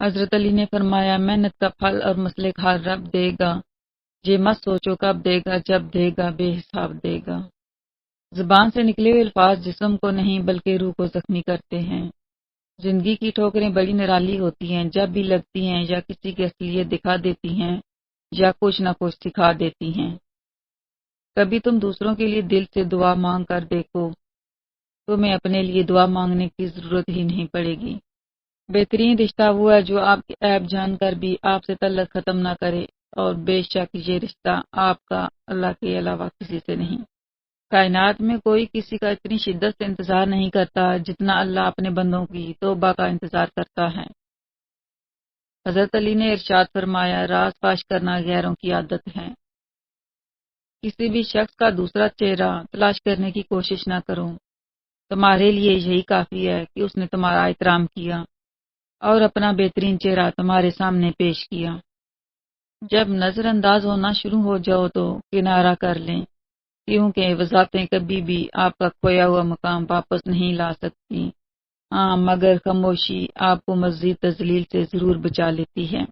حضرت علی نے فرمایا محنت کا پھل اور مسلک حال رب دے گا، یہ مت سوچو کب دے گا، جب دے گا بے حساب دے گا۔ زبان سے نکلے ہوئے الفاظ جسم کو نہیں بلکہ روح کو زخمی کرتے ہیں۔ زندگی کی ٹھوکریں بڑی نرالی ہوتی ہیں، جب بھی لگتی ہیں یا کسی کی اصلیت دکھا دیتی ہیں یا کچھ نہ کچھ سکھا دیتی ہیں۔ کبھی تم دوسروں کے لیے دل سے دعا مانگ کر دیکھو، تمہیں اپنے لیے دعا مانگنے کی ضرورت ہی نہیں پڑے گی۔ بہترین رشتہ وہ ہے جو آپ کے عیب جان کر بھی آپ سے تعلق ختم نہ کرے، اور بے شک یہ رشتہ آپ کا اللہ کے علاوہ کسی سے نہیں۔ کائنات میں کوئی کسی کا اتنی شدت سے انتظار نہیں کرتا جتنا اللہ اپنے بندوں کی توبہ کا انتظار کرتا ہے۔ حضرت علی نے ارشاد فرمایا، راز فاش کرنا غیروں کی عادت ہے۔ کسی بھی شخص کا دوسرا چہرہ تلاش کرنے کی کوشش نہ کرو، تمہارے لیے یہی کافی ہے کہ اس نے تمہارا احترام کیا اور اپنا بہترین چہرہ تمہارے سامنے پیش کیا۔ جب نظر انداز ہونا شروع ہو جاؤ تو کنارہ کر لیں، کیونکہ وضاحتیں کبھی بھی آپ کا کھویا ہوا مقام واپس نہیں لا سکتی، ہاں مگر خاموشی آپ کو مزید تذلیل سے ضرور بچا لیتی ہے۔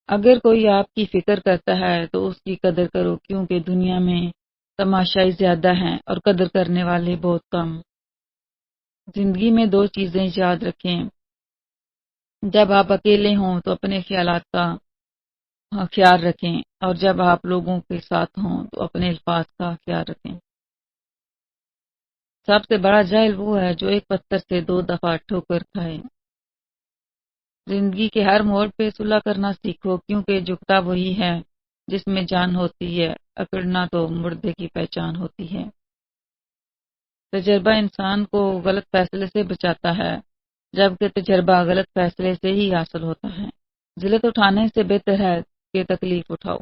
اگر کوئی آپ کی فکر کرتا ہے تو اس کی قدر کرو، کیونکہ دنیا میں تماشائی زیادہ ہیں اور قدر کرنے والے بہت کم۔ زندگی میں دو چیزیں یاد رکھیں، جب آپ اکیلے ہوں تو اپنے خیالات کا خیال رکھیں، اور جب آپ لوگوں کے ساتھ ہوں تو اپنے الفاظ کا خیال رکھیں۔ سب سے بڑا جاہل وہ ہے جو ایک پتھر سے 2 دفعہ ٹھوکر کھائے۔ زندگی کے ہر موڑ پہ صلح کرنا سیکھو، کیونکہ جھکتا وہی ہے جس میں جان ہوتی ہے، اکڑنا تو مردے کی پہچان ہوتی ہے۔ تجربہ انسان کو غلط فیصلے سے بچاتا ہے، جبکہ تجربہ غلط فیصلے سے ہی حاصل ہوتا ہے۔ ذلت اٹھانے سے بہتر ہے کہ تکلیف اٹھاؤ۔